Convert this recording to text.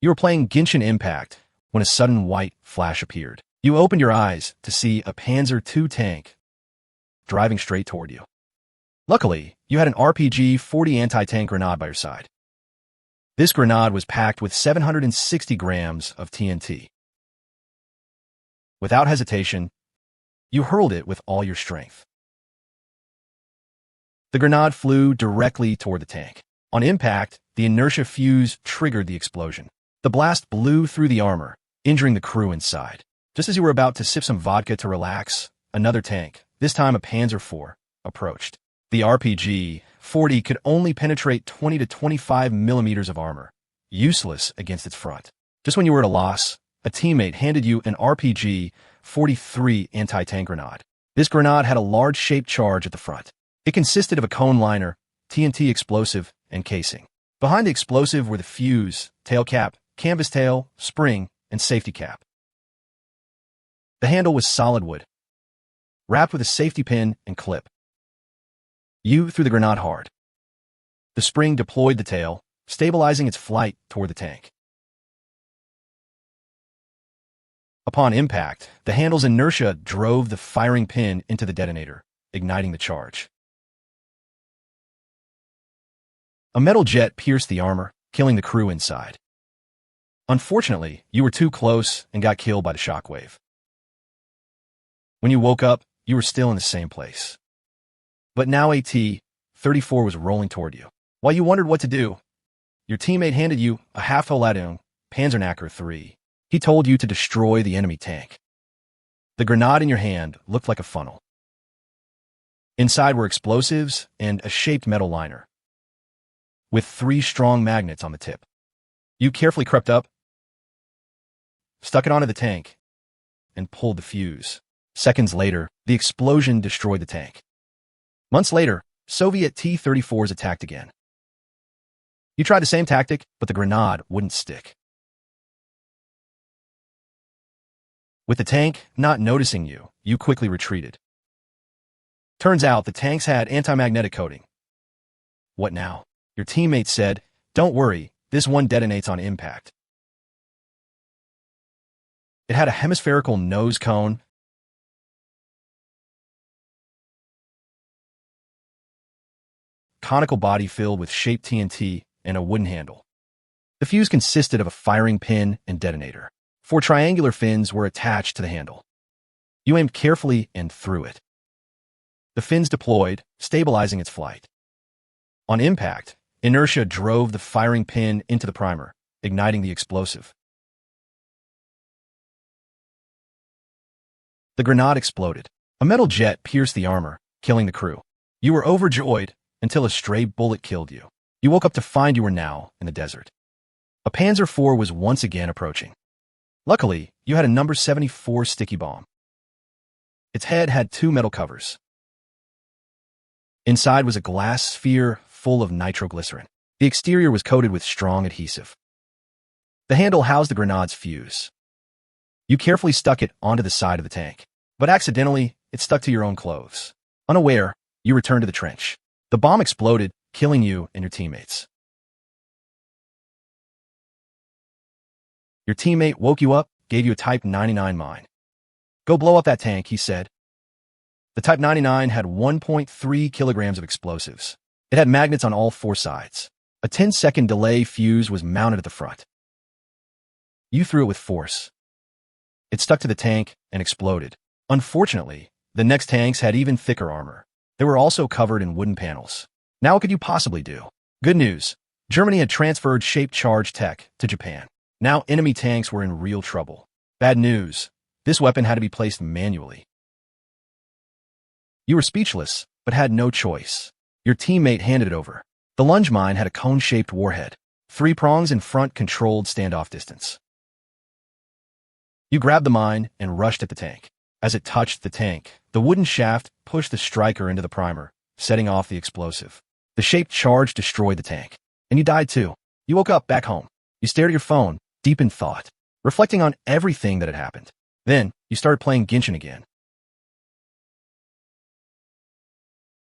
You were playing Genshin Impact when a sudden white flash appeared. You opened your eyes to see a Panzer II tank driving straight toward you. Luckily, you had an RPG-40 anti-tank grenade by your side. This grenade was packed with 760 grams of TNT. Without hesitation, you hurled it with all your strength. The grenade flew directly toward the tank. On impact, the inertia fuse triggered the explosion. The blast blew through the armor, injuring the crew inside. Just as you were about to sip some vodka to relax, another tank, this time a Panzer IV, approached. The RPG-40 could only penetrate 20 to 25 millimeters of armor, useless against its front. Just when you were at a loss, a teammate handed you an RPG-43 anti-tank grenade. This grenade had a large shaped charge at the front. It consisted of a cone liner, TNT explosive, and casing. Behind the explosive were the fuse, tail cap, canvas tail, spring, and safety cap. The handle was solid wood, wrapped with a safety pin and clip. You threw the grenade hard. The spring deployed the tail, stabilizing its flight toward the tank. Upon impact, the handle's inertia drove the firing pin into the detonator, igniting the charge. A metal jet pierced the armor, killing the crew inside. Unfortunately, you were too close and got killed by the shockwave. When you woke up, you were still in the same place. But now a T-34 was rolling toward you. While you wondered what to do, your teammate handed you a half-Holadung Panzerknacker III. He told you to destroy the enemy tank. The grenade in your hand looked like a funnel. Inside were explosives and a shaped metal liner, with 3 strong magnets on the tip. You carefully crept up, stuck it onto the tank, and pulled the fuse. Seconds later, the explosion destroyed the tank. Months later, Soviet T-34s attacked again. You tried the same tactic, but the grenade wouldn't stick. With the tank not noticing you, you quickly retreated. Turns out the tanks had anti-magnetic coating. What now? Your teammate said, "Don't worry, this one detonates on impact." It had a hemispherical nose cone, conical body filled with shaped TNT, and a wooden handle. The fuse consisted of a firing pin and detonator. 4 triangular fins were attached to the handle. You aimed carefully and threw it. The fins deployed, stabilizing its flight. On impact, inertia drove the firing pin into the primer, igniting the explosive. The grenade exploded. A metal jet pierced the armor, killing the crew. You were overjoyed until a stray bullet killed you. You woke up to find you were now in the desert. A Panzer IV was once again approaching. Luckily, you had a number 74 sticky bomb. Its head had 2 metal covers. Inside was a glass sphere full of nitroglycerin. The exterior was coated with strong adhesive. The handle housed the grenade's fuse. You carefully stuck it onto the side of the tank, but accidentally, it stuck to your own clothes. Unaware, you returned to the trench. The bomb exploded, killing you and your teammates. Your teammate woke you up, gave you a Type 99 mine. "Go blow up that tank," he said. The Type 99 had 1.3 kilograms of explosives. It had magnets on all 4 sides. A 10-second delay fuse was mounted at the front. You threw it with force. It stuck to the tank and exploded. Unfortunately, the next tanks had even thicker armor. They were also covered in wooden panels. Now what could you possibly do? Good news. Germany had transferred shaped charge tech to Japan. Now enemy tanks were in real trouble. Bad news. This weapon had to be placed manually. You were speechless, but had no choice. Your teammate handed it over. The lunge mine had a cone-shaped warhead. 3 prongs in front controlled standoff distance. You grabbed the mine and rushed at the tank. As it touched the tank, the wooden shaft pushed the striker into the primer, setting off the explosive. The shaped charge destroyed the tank. And you died too. You woke up back home. You stared at your phone, deep in thought, reflecting on everything that had happened. Then, you started playing Genshin again.